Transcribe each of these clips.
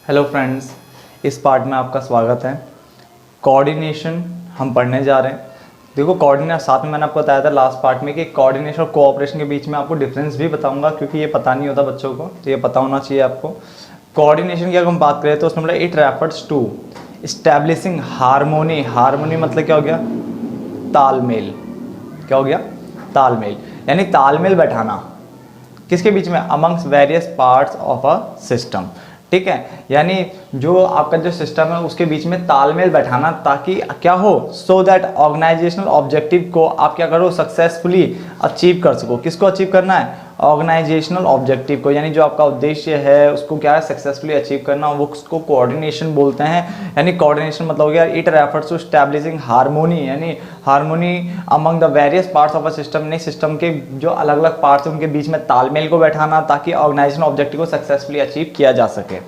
Hello friends, इस part में आपका स्वागत है। कोऑर्डिनेशन हम पढ़ने जा रहे हैं। देखो, कोऑर्डिनेशन साथ में मैंने आपको बताया था लास्ट पार्ट में कि कोऑर्डिनेशन और कोऑपरेशन के बीच में आपको डिफरेंस भी बताऊंगा, क्योंकि ये पता नहीं होता बच्चों को, तो ये पता होना चाहिए आपको। कोऑर्डिनेशन की अगर हम बात करें तो उसमें मतलब it refers to establishing harmony. Harmony मतलब क्या हो गया? तालमेल। क्या हो गया? तालमेल, यानी तालमेल बैठाना किसके बीच में? Amongst various parts of a system. ठीक है, यानी जो आपका जो सिस्टम है उसके बीच में तालमेल बैठाना, ताकि क्या हो, सो दैट ऑर्गेनाइजेशनल ऑब्जेक्टिव को आप क्या करो, सक्सेसफुली अचीव कर सको। किसको अचीव करना है? ऑर्गेनाइजेशनल ऑब्जेक्टिव को, यानी जो आपका उद्देश्य है उसको क्या है, सक्सेसफुली अचीव करना, वो उसको कोऑर्डिनेशन बोलते हैं। यानी कोऑर्डिनेशन मतलब हो गया it refers to establishing harmony, यानी harmony among the various parts of a system, ने सिस्टम के जो अलग अलग पार्ट्स हैं उनके बीच में तालमेल को बैठाना, ताकि ऑर्गेनाइजेशन ऑब्जेक्टिव को सक्सेसफुली अचीव किया जा सके।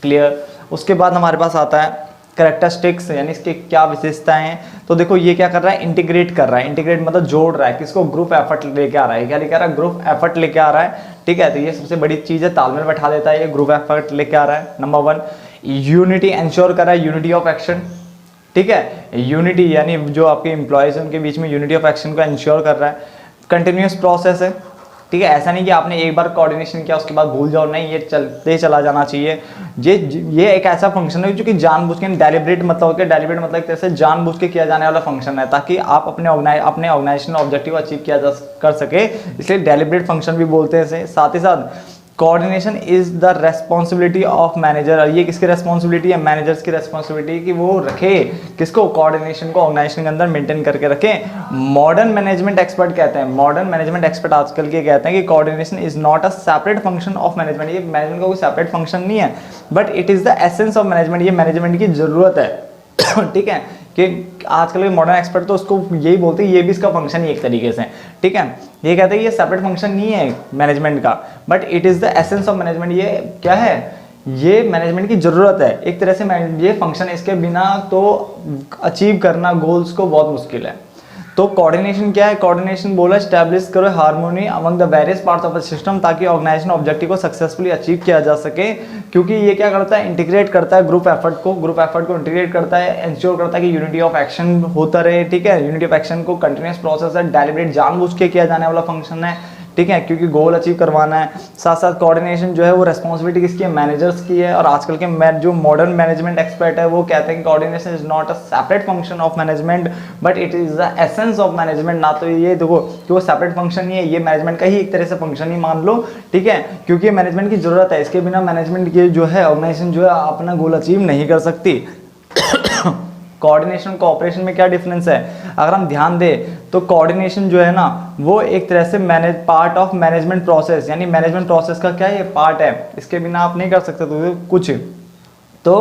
क्लियर? उसके बाद हमारे पास आता है कैरेक्टरिस्टिक्स, यानी इसके क्या विशेषताएं हैं। तो देखो, ये क्या कर रहा है, इंटीग्रेट कर रहा है। इंटीग्रेट मतलब जोड़ रहा है, किसको? ग्रुप एफर्ट लेके आ रहा है। क्या लेके आ रहा है? ग्रुप एफर्ट लेके आ रहा है। ठीक है, तो ये सबसे बड़ी चीज है, तालमेल बैठा देता है, ये ग्रुप एफर्ट लेके आ रहा है। नंबर 1, यूनिटी एंश्योर कर रहा है, यूनिटी ऑफ एक्शन। ठीक है, यूनिटी यानी जो आपके एम्प्लॉयज हैं उनके बीच में यूनिटी ऑफ एक्शन को एंश्योर कर रहा है। कंटिन्यूअस प्रोसेस है। ठीक है, ऐसा नहीं कि आपने एक बार कोऑर्डिनेशन किया उसके बाद भूल जाओ, नहीं, ये चलते चला जाना चाहिए। ये एक ऐसा फंक्शन है जो कि जानबूझ के, डेलिब्रेट मतलब होकर, डेलिब्रेट मतलब एक तरह से जानबूझ के किया जाने वाला फंक्शन है, ताकि आप अपने ऑर्गेनाइजेशनल ऑब्जेक्टिव अचीव किया जा कर सके, इसलिए डेलिब्रेट फंक्शन भी बोलते हैं। साथ ही साथ coordination is the responsibility of manager. और ये किसकी रेस्पॉन्सिबिलिटी है? मैनेजर्स की रेस्पॉन्सिबिलिटी, कि वो रखे किसको? कोऑर्डिनेशन को ऑर्गेनाइजेशन के अंदर मेंटेन करके रखे। मॉडर्न मैनेजमेंट एक्सपर्ट कहते हैं, मॉडर्न मैनेजमेंट एक्सपर्ट आजकल के कहते हैं कि coordination is not a separate function of management. ये मैनेजमेंट का कोई सेपरेट फंक्शन नहीं है, but it is the essence of management. ये मैनेजमेंट की जरूरत है। ठीक है, कि आजकल के मॉडर्न एक्सपर्ट तो उसको यही बोलते हैं, ये भी इसका फंक्शन ही एक तरीके से। ठीक है, ये कहते हैं ये सेपरेट फंक्शन नहीं है मैनेजमेंट का, but it is the essence of management. ये क्या है? ये मैनेजमेंट की जरूरत है एक तरह से। ये फंक्शन, इसके बिना तो अचीव करना गोल्स को बहुत मुश्किल है। तो कोऑर्डिनेशन क्या है? कोऑर्डिनेशन बोला स्टैब्लिश करो harmony among the various parts of the system, ताकि ऑर्गेनाइजेशन ऑब्जेक्टिव को सक्सेसफुली अचीव किया जा सके। क्योंकि ये क्या करता है? इंटीग्रेट करता है ग्रुप एफर्ट को इंटीग्रेट करता है, इंश्योर करता है कि यूनिटी ऑफ एक्शन होता रहे। ठीक है, यूनिटी ऑफ एक्शन को कंटिन्यूअस प्रोसेस है, डेलिब्रेट जानबूझ के किया जाने वाला फंक्शन है। ठीक है, क्योंकि गोल अचीव करवाना है। साथ साथ कोऑर्डिनेशन जो है वो रेस्पॉन्सिबिलिटी किसकी है? मैनेजर्स की है। और आजकल के जो मॉडर्न मैनेजमेंट एक्सपर्ट है वो कहते हैं कि coordination is not a separate function of management, but it is the essence of management. ना तो ये देखो कि वो सेपरेट फंक्शन नहीं है, ये मैनेजमेंट का ही एक तरह से फंक्शन ही मान लो। ठीक है, क्योंकि मैनेजमेंट की जरूरत है, इसके बिना मैनेजमेंट की जो है ऑर्गेनाइजेशन जो है अपना गोल अचीव नहीं कर सकती। कोऑर्डिनेशन कोऑपरेशन में क्या डिफरेंस है? अगर हम ध्यान दें तो कोऑर्डिनेशन जो है ना वो एक तरह से पार्ट ऑफ मैनेजमेंट प्रोसेस, यानी मैनेजमेंट प्रोसेस का क्या है? ये पार्ट है, इसके बिना आप नहीं कर सकते तो कुछ। तो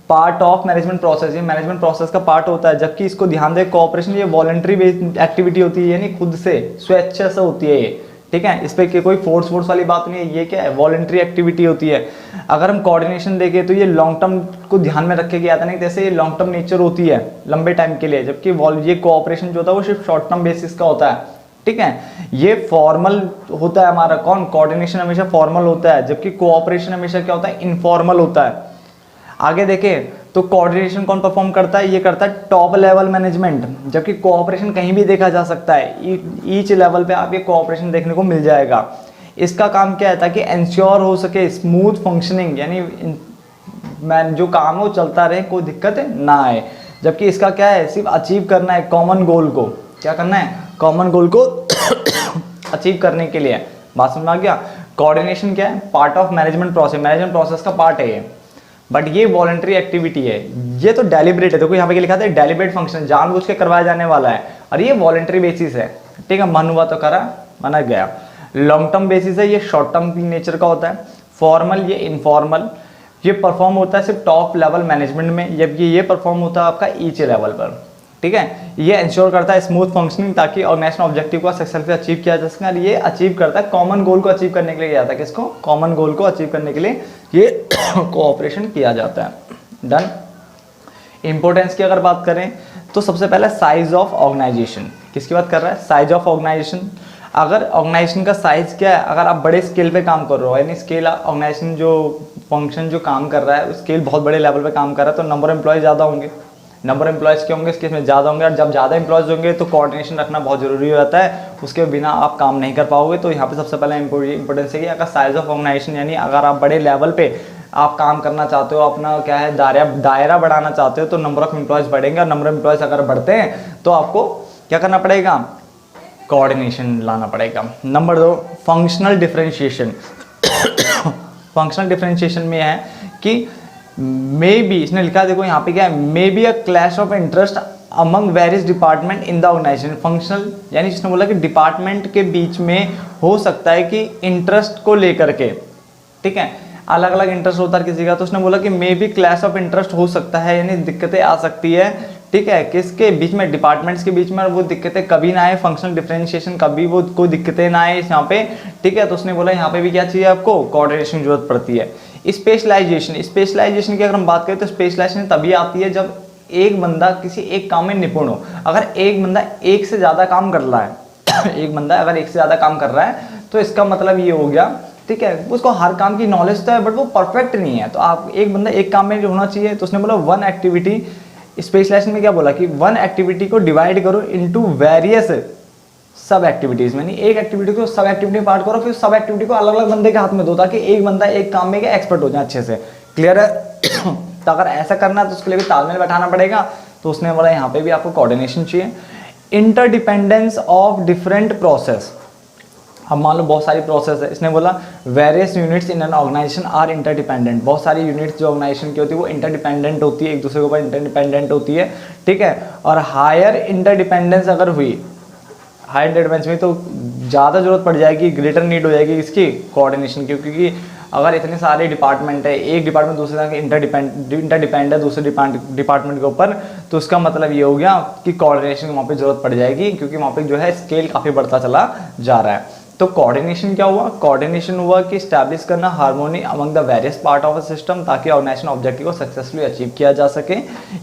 पार्ट ऑफ मैनेजमेंट प्रोसेस, ये मैनेजमेंट प्रोसेस का पार्ट होता है। जबकि इसको ध्यान दें, कोऑपरेशन ये वॉलंटरी बेस्ड एक्टिविटी होती है, यानी खुद से स्वेच्छा से होती है ये। ठीक है, इस पर कोई फोर्स वाली बात नहीं है, ये क्या है? वॉलंटरी एक्टिविटी होती है। अगर हम कोऑर्डिनेशन देखें तो ये लॉन्ग टर्म को ध्यान में रख के किया था, नहीं जैसे ये लॉन्ग टर्म नेचर होती है, लंबे टाइम के लिए, जबकि ये कोऑपरेशन जो होता है वो सिर्फ शॉर्ट टर्म बेसिस का होता है। ठीक है, ये फॉर्मल होता है हमारा। कौन? कोऑर्डिनेशन हमेशा फॉर्मल होता है, जबकि कोऑपरेशन हमेशा क्या होता है? इनफॉर्मल होता है। आगे देखें तो कोऑर्डिनेशन कौन परफॉर्म करता है? ये करता है टॉप लेवल मैनेजमेंट, जबकि कोऑपरेशन कहीं भी देखा जा सकता है, ईच लेवल पे आप ये कोऑपरेशन देखने को मिल जाएगा। इसका काम क्या है? ताकि इंश्योर हो सके स्मूथ फंक्शनिंग, यानी जो काम है वो चलता रहे, कोई दिक्कत ना आए। जबकि इसका क्या है? सिर्फ अचीव करना है कॉमन गोल को। क्या करना है? कॉमन गोल को अचीव करने के लिए। बात समझ में आ गया? कोऑर्डिनेशन क्या है? पार्ट ऑफ मैनेजमेंट प्रोसेस का पार्ट है ये, बट ये वॉलंटरी एक्टिविटी है। ये तो डेलिब्रेट है, देखो यहाँ पे लिखा था डेलिब्रेट फंक्शन, जानबूझ के करवाया जाने वाला है, और ये वॉलंटरी बेसिस है। ठीक है, मन हुआ तो करा, माना गया। लॉन्ग टर्म बेसिस है, ये शॉर्ट टर्म नेचर का होता है। फॉर्मल, ये इनफॉर्मल, ये परफॉर्म होता है सिर्फ टॉप लेवल मैनेजमेंट में, जबकि ये परफॉर्म होता है आपका ईच लेवल पर। ठीक है, ये इंश्योर करता है स्मूथ फंक्शनिंग, ताकि ऑर्गेनाइजेशन ऑब्जेक्टिव को सक्सेसफुली अचीव किया जा सके। और ये अचीव करता है कॉमन गोल को अचीव करने के लिए जाता है। किसको? कॉमन गोल को अचीव करने के लिए ये कोऑपरेशन किया जाता है। डन। इंपॉर्टेंस की अगर बात करें तो सबसे पहले साइज ऑफ ऑर्गेनाइजेशन। किसकी बात कर रहा है? Size of organization. अगर ऑर्गेनाइजेशन का साइज क्या है, अगर आप बड़े स्केल पे काम कर रहे हो, यानी स्केल ऑर्गेनाइजेशन जो फंक्शन जो काम कर रहा है स्केल बहुत बड़े लेवल पे काम कर रहा है, तो नंबर ऑफ एम्प्लॉय ज़्यादा होंगे। नंबर ऑफ एम्प्लॉयज़ के होंगे इसके में ज़्यादा होंगे, और जब ज़्यादा एम्प्लॉयज़ होंगे तो कोऑर्डिनेशन रखना बहुत ज़रूरी हो जाता है, उसके बिना आप काम नहीं कर पाओगे। तो यहाँ पे सबसे पहला इंपॉर्टेंस है कि अगर साइज ऑफ ऑर्गेनाइजेशन, यानी अगर आप बड़े लेवल पे आप काम करना चाहते हो, अपना क्या है दायरा बढ़ाना चाहते हो, तो नंबर ऑफ एम्प्लॉयज़ बढ़ेंगे, और नंबर ऑफ एम्प्लॉयज़ अगर बढ़ते हैं तो आपको क्या करना पड़ेगा, कोऑर्डिनेशन लाना पड़ेगा। Number 2, functional differentiation. Functional differentiation में है कि मे बी, इसने लिखा देखो यहाँ पे क्या है, may be a clash of interest among various department in the organization. Functional यानी जिसने बोला कि डिपार्टमेंट के बीच में हो सकता है कि इंटरेस्ट को लेकर के, ठीक है, अलग अलग इंटरेस्ट होता है किसी का, तो उसने बोला कि may be clash of interest हो सकता है, यानी दिक्कतें आ सकती है, ठीक है, किसके बीच में, डिपार्टमेंट्स के बीच में, और वो दिक्कतें कभी ना आए, फंक्शनल डिफरेंशिएशन कभी वो कोई दिक्कतें ना आए यहाँ पे, ठीक है। तो उसने बोला यहाँ पे भी क्या चाहिए आपको, कोऑर्डिनेशन की जरूरत पड़ती है। स्पेशलाइजेशन की अगर हम बात करें तो स्पेशलाइजेशन तभी आती है जब एक बंदा किसी एक काम में निपुण हो। अगर एक बंदा एक से ज़्यादा काम कर रहा है एक बंदा अगर एक से ज़्यादा काम कर रहा है तो इसका मतलब ये हो गया, ठीक है, उसको हर काम की नॉलेज तो है बट वो परफेक्ट नहीं है। तो आप एक बंदा एक काम में होना चाहिए। तो उसने बोला वन एक्टिविटी, स्पेशलाइजेशन में क्या बोला कि वन एक्टिविटी को डिवाइड करो इनटू वेरियस सब एक्टिविटीज में, एक एक्टिविटी को सब एक्टिविटी में पार्ट करो, फिर सब एक्टिविटी को अलग अलग बंदे के हाथ में दो, ताकि एक बंदा एक काम में एक्सपर्ट हो जाए अच्छे से। क्लियर है? तो अगर ऐसा करना है तो उसके लिए भी तालमेल बैठाना पड़ेगा। तो उसने बोला यहाँ पे भी आपको कोऑर्डिनेशन चाहिए। Interdependence of different process. अब मान लो बहुत सारी प्रोसेस है, इसने बोला various units in an organization are interdependent. बहुत सारी यूनिट्स जो ऑर्गेनाइजेशन की होती है वो इंटरडिपेंडेंट होती है, एक दूसरे के ऊपर इंटरडिपेंडेंट होती है, ठीक है। और हायर इंटरडिपेंडेंस अगर हुई, हाई इंटरडिपेंडेंस में, तो ज़्यादा जरूरत पड़ जाएगी, ग्रेटर नीड हो जाएगी इसकी कोऑर्डिनेशन की, क्योंकि अगर इतने सारे डिपार्टमेंट है, एक डिपार्टमेंट दूसरे का इंटरडिपेंड है दूसरे डिपार्टमेंट के ऊपर, तो उसका मतलब ये हो गया कि कोऑर्डिनेशन की वहाँ पे जरूरत पड़ जाएगी, क्योंकि वहाँ पे जो है स्केल काफ़ी बढ़ता चला जा रहा है। तो कोऑर्डिनेशन क्या हुआ, कोऑर्डिनेशन हुआ कि स्टैब्लिश करना harmony among the various part of a system, ताकि ऑर्गेनाइजेशन ऑब्जेक्टिव को सक्सेसफुली अचीव किया जा सके।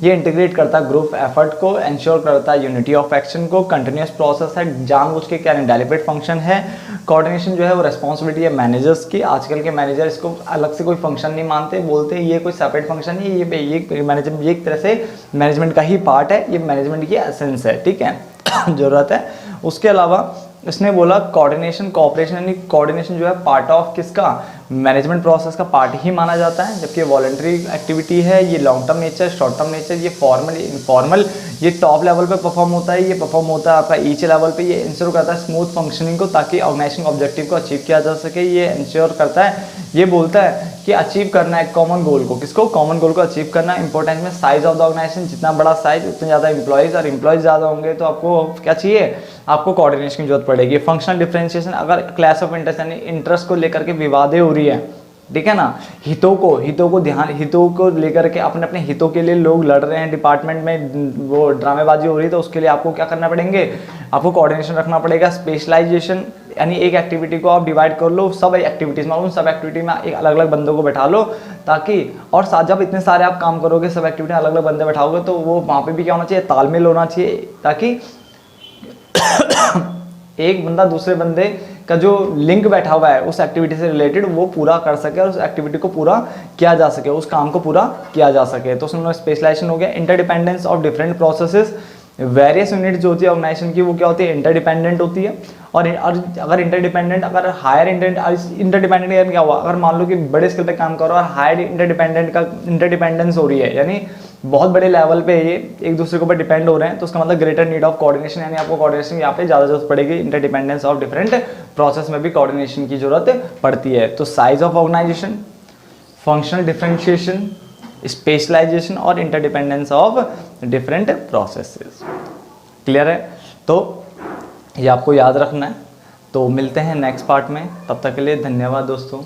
ये इंटीग्रेट करता है ग्रुप एफर्ट को, इंश्योर करता है यूनिटी ऑफ एक्शन को, कंटिन्यूस प्रोसेस है, जानबूझ के क्या डेलिब्रेट फंक्शन है। कोऑर्डिनेशन जो है वो रिस्पॉन्सिबिलिटी है मैनेजर्स की। आजकल के मैनेजर इसको अलग से कोई फंक्शन नहीं मानते, बोलते हैं ये कोई सेपरेट फंक्शन नहीं, ये मैनेजमेंट, ये एक तरह से मैनेजमेंट का ही पार्ट है, ये मैनेजमेंट की एसेंस है, ठीक है। जरूरत है। उसके अलावा इसने बोला कोऑर्डिनेशन कोऑपरेशन, यानी कोऑर्डिनेशन जो है पार्ट ऑफ किसका, मैनेजमेंट प्रोसेस का पार्ट ही माना जाता है, जबकि वॉलंटरी एक्टिविटी है, ये long term nature, short term nature, ये फॉर्मल इनफॉर्मल, ये टॉप लेवल पे परफॉर्म होता है, ये परफॉर्म होता है आपका ईच लेवल पे, ये इंश्योर करता है स्मूथ फंक्शनिंग को, ताकि ऑर्गेनाइजेशन ऑब्जेक्टिव को अचीव किया जा सके। ये इंश्योर करता है, ये बोलता है कि अचीव करना है कॉमन गोल को, किसको, कॉमन गोल को अचीव करना है। इंपॉर्टेंस में साइज ऑफ द ऑर्गेनाइजेशन, जितना बड़ा साइज उतने ज़्यादा एम्प्लॉयज़, और एम्प्लॉयज़ ज़्यादा होंगे तो आपको क्या चाहिए, आपको कोऑर्डिनेशन की जरूरत पड़ेगी। फंक्शनल डिफरेंशिएशन, अगर क्लैश ऑफ इंटरेस्ट यानी इंटरेस्ट को लेकर के विवादें हो रही है, ठीक है ना, हितों को लेकर के अपने अपने हितों के लिए लोग लड़ रहे हैं, डिपार्टमेंट में वो ड्रामेबाजी हो रही है, तो उसके लिए आपको क्या करना पड़ेंगे, आपको कोऑर्डिनेशन रखना पड़ेगा। स्पेशलाइजेशन यानी एक एक्टिविटी को आप डिवाइड कर लो सब एक्टिविटीज़ में, उन सब एक्टिविटी में एक अलग अलग बंदों को बैठा लो, ताकि, और साथ जब इतने सारे आप काम करोगे, सब एक्टिविटी अलग अलग बंदे बैठाओगे, तो वो वहाँ पे भी क्या होना चाहिए, तालमेल होना चाहिए, ताकि एक बंदा दूसरे बंदे का जो लिंक बैठा हुआ है उस एक्टिविटी से रिलेटेड वो पूरा कर सके, और उस एक्टिविटी को पूरा किया जा सके, उस काम को पूरा किया जा सके। तो उसमें स्पेशलाइजेशन हो गया। Interdependence of different processes, various unit जो होती है ऑर्गेनाइजेशन की वो क्या होती है, इंटरडिपेंडेंट होती है। और अगर इंटरडिपेंडेंट, अगर हायर इंटरडिपेंडेंट क्या हुआ, अगर मान लो कि बड़े स्केल पे काम करो और हायर इंटरडिपेंडेंस हो रही है, यानी बहुत बड़े लेवल पे ये एक दूसरे के ऊपर डिपेंड हो रहे हैं, तो उसका मतलब ग्रेटर नीड ऑफ कोऑर्डिनेशन, यानी आपको कोऑर्डिनेशन यहाँ पे ज़्यादा जरूरत पड़ेगी। इंटरडिपेंडेंस ऑफ डिफरेंट प्रोसेस में भी कोऑर्डिनेशन की जरूरत पड़ती है। तो size of organization, functional differentiation, specialization और interdependence of different processes. Clear है? तो ये आपको याद रखना है। तो मिलते हैं नेक्स्ट पार्ट में, तब तक के लिए धन्यवाद दोस्तों।